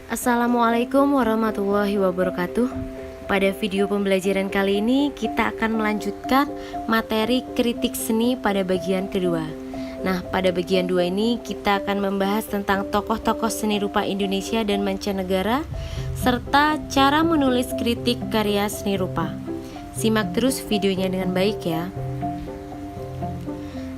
Assalamualaikum warahmatullahi wabarakatuh. Pada video pembelajaran kali ini kita akan melanjutkan materi kritik seni pada bagian kedua. Nah, pada bagian 2 ini kita akan membahas tentang tokoh-tokoh seni rupa Indonesia dan mancanegara serta cara menulis kritik karya seni rupa. Simak terus videonya dengan baik ya.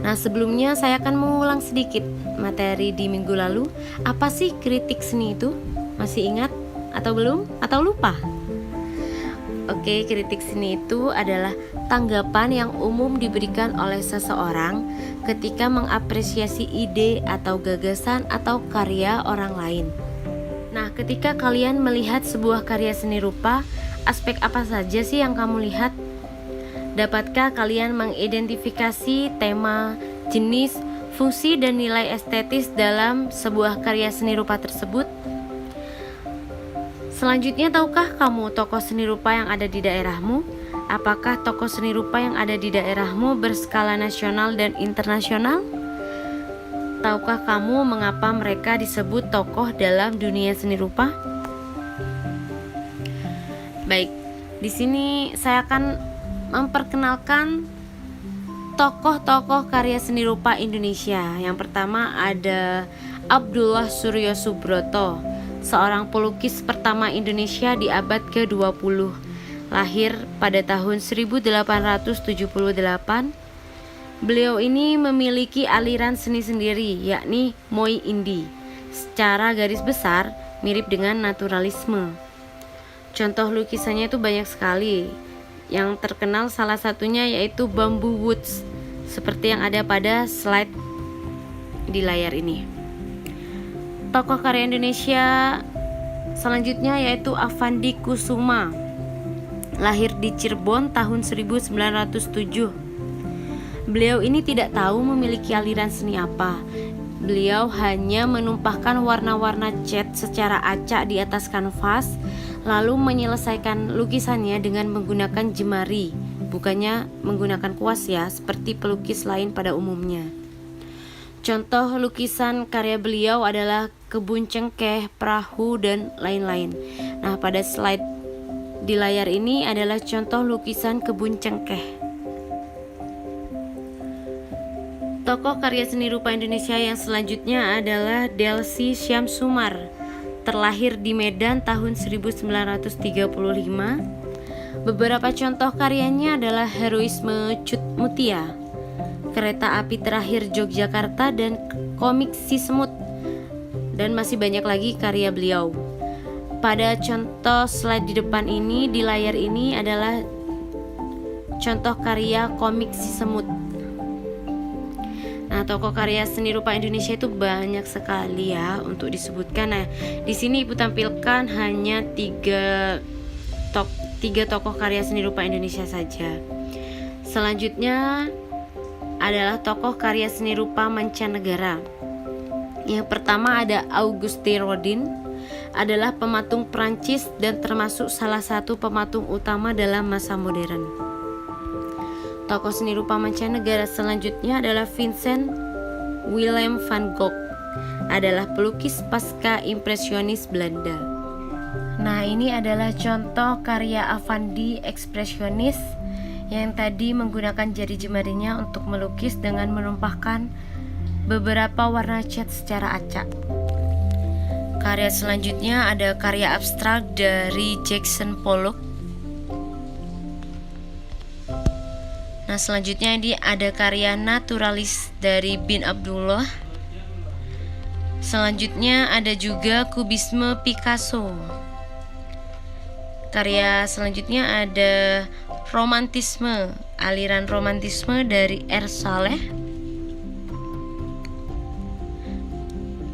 Nah, sebelumnya saya akan mengulang sedikit materi di minggu lalu. Apa sih kritik seni itu? Masih ingat atau belum? Atau lupa? Oke, kritik seni itu adalah tanggapan yang umum diberikan oleh seseorang ketika mengapresiasi ide atau gagasan atau karya orang lain. Nah, ketika kalian melihat sebuah karya seni rupa, aspek apa saja sih yang kamu lihat? Dapatkah kalian mengidentifikasi tema, jenis, fungsi, dan nilai estetis dalam sebuah karya seni rupa tersebut? Selanjutnya, tahukah kamu tokoh seni rupa yang ada di daerahmu? Apakah tokoh seni rupa yang ada di daerahmu berskala nasional dan internasional? Tahukah kamu mengapa mereka disebut tokoh dalam dunia seni rupa? Baik, di sini saya akan memperkenalkan tokoh-tokoh karya seni rupa Indonesia. Yang pertama ada Abdullah Suryo Subroto, seorang pelukis pertama Indonesia di abad ke-20. Lahir pada tahun 1878. Beliau ini memiliki aliran seni sendiri, yakni Moi Indi. Secara garis besar mirip dengan naturalisme. Contoh lukisannya itu banyak sekali. Yang terkenal salah satunya yaitu Bamboo Woods, seperti yang ada pada slide di layar ini. Tokoh karya Indonesia selanjutnya yaitu Avandi Kusuma. Lahir di Cirebon tahun 1907. Beliau ini tidak tahu memiliki aliran seni apa. Beliau hanya menumpahkan warna-warna cat secara acak di atas kanvas, lalu menyelesaikan lukisannya dengan menggunakan jemari, bukannya menggunakan kuas ya, seperti pelukis lain pada umumnya. Contoh lukisan karya beliau adalah kebun cengkeh, perahu, dan lain-lain. Nah, pada slide di layar ini adalah contoh lukisan kebun cengkeh. Tokoh karya seni rupa Indonesia yang selanjutnya adalah Delsi Syamsumar. Terlahir di Medan tahun 1935. Beberapa contoh karyanya adalah Heroisme Cut Mutia, Kereta Api Terakhir Yogyakarta, dan komik Si Semut, dan masih banyak lagi karya beliau. Pada contoh slide di depan ini, di layar ini adalah contoh karya komik Si Semut. Nah, tokoh karya seni rupa Indonesia itu banyak sekali ya untuk disebutkan. Nah, di sini Ibu tampilkan hanya tiga tokoh karya seni rupa Indonesia saja. Selanjutnya adalah tokoh karya seni rupa mancanegara. Yang pertama ada Auguste Rodin, adalah pematung Prancis dan termasuk salah satu pematung utama dalam masa modern. Tokoh seni rupa mancanegara selanjutnya adalah Vincent Willem van Gogh, adalah pelukis pasca impresionis Belanda. Nah, ini adalah contoh karya Avandi ekspresionis yang tadi menggunakan jari jemarinya untuk melukis dengan menumpahkan beberapa warna cat secara acak. Karya selanjutnya ada karya abstrak dari Jackson Pollock. Nah, selanjutnya ini ada karya naturalis dari Bin Abdullah. Selanjutnya ada juga kubisme Picasso. Karya selanjutnya ada romantisme, aliran romantisme dari R. Saleh.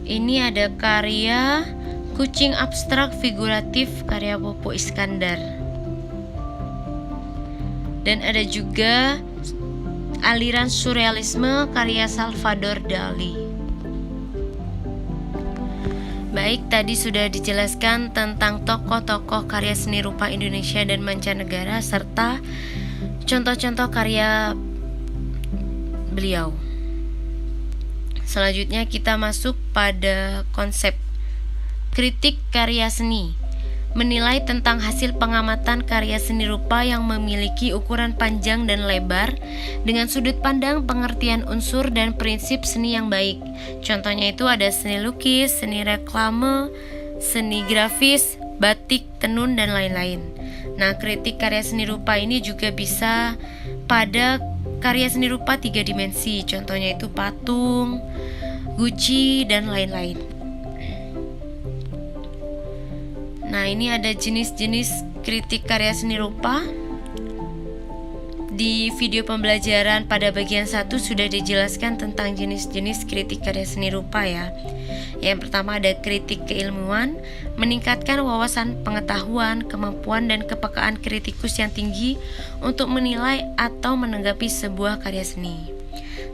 Ini ada karya kucing abstrak figuratif karya Popo Iskandar. Dan ada juga aliran surrealisme karya Salvador Dali. Baik, tadi sudah dijelaskan tentang tokoh-tokoh karya seni rupa Indonesia dan mancanegara serta contoh-contoh karya beliau. Selanjutnya kita masuk pada konsep Kritik karya seni menilai tentang hasil pengamatan karya seni rupa yang memiliki ukuran panjang dan lebar dengan sudut pandang pengertian unsur dan prinsip seni yang baik. Contohnya itu ada seni lukis, seni reklame, seni grafis, batik, tenun, dan lain-lain. Nah, kritik karya seni rupa ini juga bisa pada karya seni rupa 3 dimensi. Contohnya itu patung, guci, dan lain-lain. Nah, ini ada jenis-jenis kritik karya seni rupa. Di video pembelajaran pada bagian 1 sudah dijelaskan tentang jenis-jenis kritik karya seni rupa ya. Yang pertama ada kritik keilmuan, meningkatkan wawasan pengetahuan, kemampuan dan kepekaan kritikus yang tinggi untuk menilai atau menanggapi sebuah karya seni.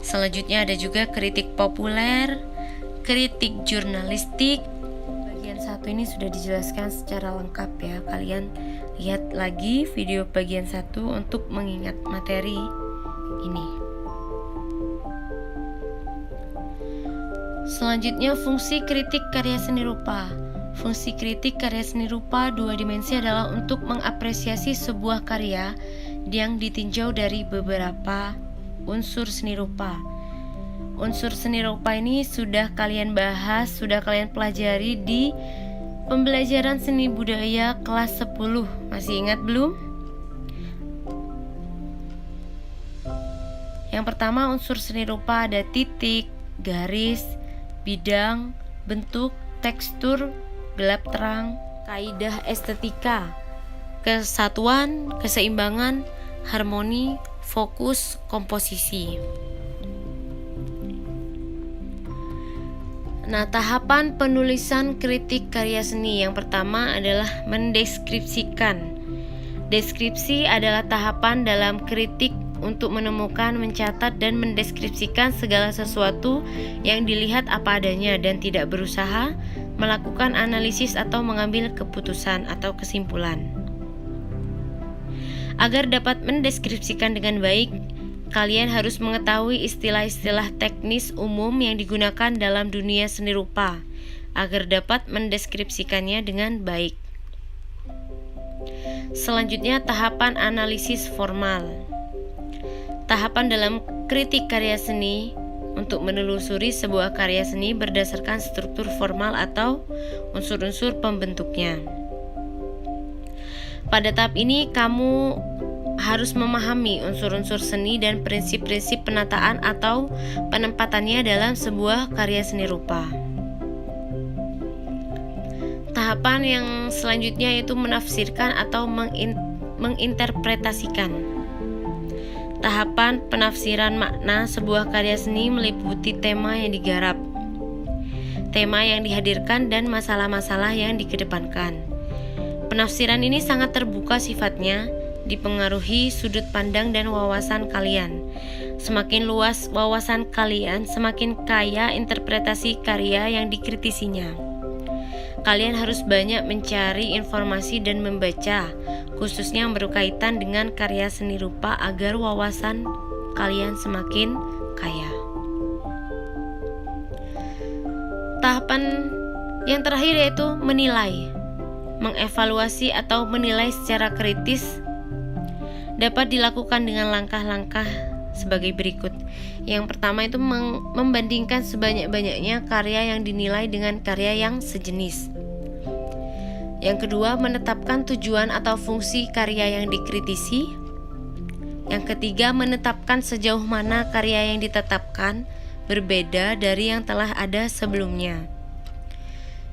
Selanjutnya ada juga kritik populer, kritik jurnalistik. Bagian 1 ini sudah dijelaskan secara lengkap ya. Kalian lihat lagi video bagian 1 untuk mengingat materi ini. Selanjutnya fungsi kritik karya seni rupa. Fungsi kritik karya seni rupa 2 dimensi adalah untuk mengapresiasi sebuah karya yang ditinjau dari beberapa unsur seni rupa. Unsur seni rupa ini sudah kalian bahas, sudah kalian pelajari di pembelajaran seni budaya kelas 10. Masih ingat belum? Yang pertama unsur seni rupa ada titik, garis, bidang, bentuk, tekstur, gelap terang, kaidah estetika, kesatuan, keseimbangan, harmoni, fokus, komposisi. Nah, tahapan penulisan kritik karya seni yang pertama adalah mendeskripsikan. Deskripsi adalah tahapan dalam kritik untuk menemukan, mencatat, dan mendeskripsikan segala sesuatu yang dilihat apa adanya dan tidak berusaha melakukan analisis atau mengambil keputusan atau kesimpulan. Agar dapat mendeskripsikan dengan baik, kalian harus mengetahui istilah-istilah teknis umum yang digunakan dalam dunia seni rupa agar dapat mendeskripsikannya dengan baik. Selanjutnya, tahapan analisis formal. Tahapan dalam kritik karya seni untuk menelusuri sebuah karya seni berdasarkan struktur formal atau unsur-unsur pembentuknya. Pada tahap ini, kamu harus memahami unsur-unsur seni dan prinsip-prinsip penataan atau penempatannya dalam sebuah karya seni rupa. Tahapan yang selanjutnya yaitu menafsirkan atau menginterpretasikan. Tahapan penafsiran makna sebuah karya seni meliputi tema yang digarap, tema yang dihadirkan, dan masalah-masalah yang dikedepankan. Penafsiran ini sangat terbuka sifatnya, dipengaruhi sudut pandang dan wawasan kalian. Semakin luas wawasan kalian, semakin kaya interpretasi karya yang dikritisinya. Kalian harus banyak mencari informasi dan membaca, khususnya yang berkaitan dengan karya seni rupa agar wawasan kalian semakin kaya. Tahapan yang terakhir yaitu menilai. Mengevaluasi atau menilai secara kritis dapat dilakukan dengan langkah-langkah sebagai berikut. Yang pertama itu membandingkan sebanyak-banyaknya karya yang dinilai dengan karya yang sejenis. Yang kedua, menetapkan tujuan atau fungsi karya yang dikritisi. Yang ketiga, menetapkan sejauh mana karya yang ditetapkan berbeda dari yang telah ada sebelumnya.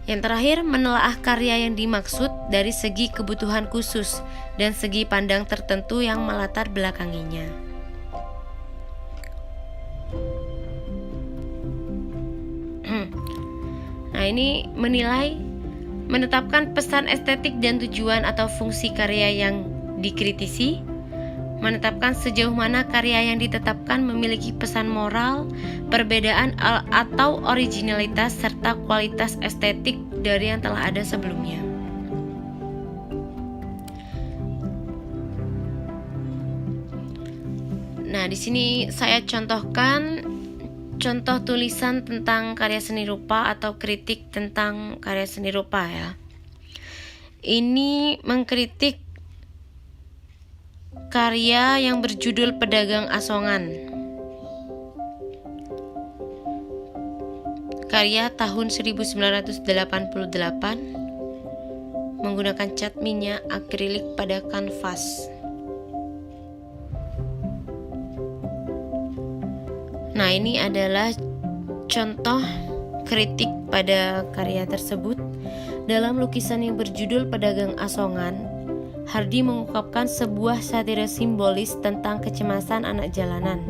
Yang terakhir, menelaah karya yang dimaksud dari segi kebutuhan khusus dan segi pandang tertentu yang melatar belakanginya. Nah, ini menilai, menetapkan pesan estetik dan tujuan atau fungsi karya yang dikritisi, menetapkan sejauh mana karya yang ditetapkan memiliki pesan moral, perbedaan atau originalitas, serta kualitas estetik dari yang telah ada sebelumnya. Nah, di sini saya contohkan contoh tulisan tentang karya seni rupa atau kritik tentang karya seni rupa ya. Ini mengkritik karya yang berjudul Pedagang Asongan. Karya tahun 1988 menggunakan cat minyak akrilik pada kanvas. Nah, ini adalah contoh kritik pada karya tersebut. Dalam lukisan yang berjudul Pedagang Asongan, Hardy mengungkapkan sebuah satire simbolis tentang kecemasan anak jalanan.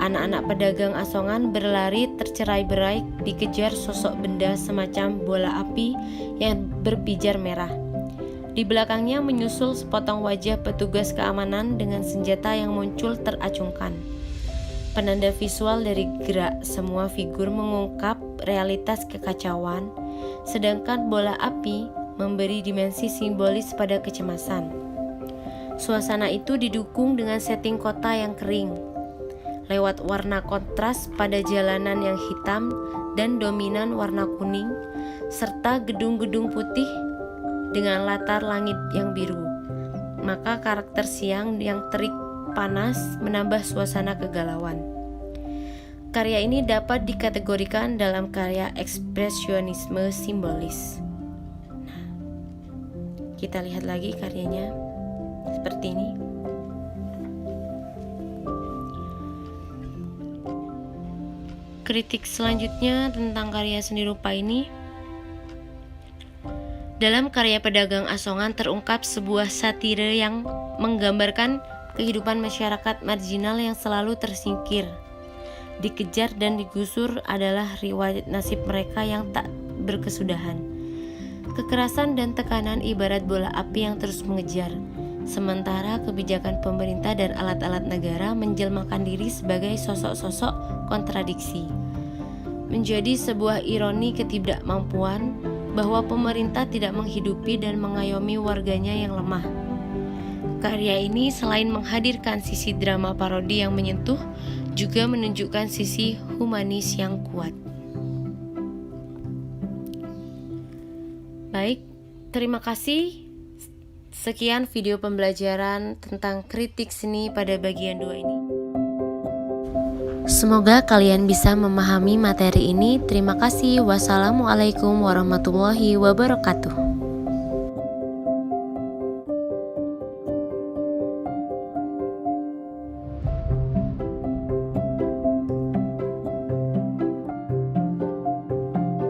Anak-anak pedagang asongan berlari tercerai-berai dikejar sosok benda semacam bola api yang berpijar merah. Di belakangnya menyusul sepotong wajah petugas keamanan dengan senjata yang muncul teracungkan. Penanda visual dari gerak semua figur mengungkap realitas kekacauan, sedangkan bola api memberi dimensi simbolis pada kecemasan. Suasana itu didukung dengan setting kota yang kering, lewat warna kontras pada jalanan yang hitam dan dominan warna kuning, serta gedung-gedung putih dengan latar langit yang biru. Maka karakter siang yang terik panas menambah suasana kegalauan. Karya ini dapat dikategorikan dalam karya ekspresionisme simbolis. Nah, kita lihat lagi karyanya seperti ini. Kritik selanjutnya tentang karya seni rupa ini. Dalam karya Pedagang Asongan terungkap sebuah satire yang menggambarkan kehidupan masyarakat marginal yang selalu tersingkir, dikejar dan digusur adalah riwayat nasib mereka yang tak berkesudahan. Kekerasan dan tekanan ibarat bola api yang terus mengejar, sementara kebijakan pemerintah dan alat-alat negara menjelmakan diri sebagai sosok-sosok kontradiksi. Menjadi sebuah ironi ketidakmampuan bahwa pemerintah tidak menghidupi dan mengayomi warganya yang lemah. Karya ini selain menghadirkan sisi drama parodi yang menyentuh, juga menunjukkan sisi humanis yang kuat. Baik, terima kasih. Sekian video pembelajaran tentang kritik seni pada bagian 2 ini. Semoga kalian bisa memahami materi ini. Terima kasih. Wassalamualaikum warahmatullahi wabarakatuh.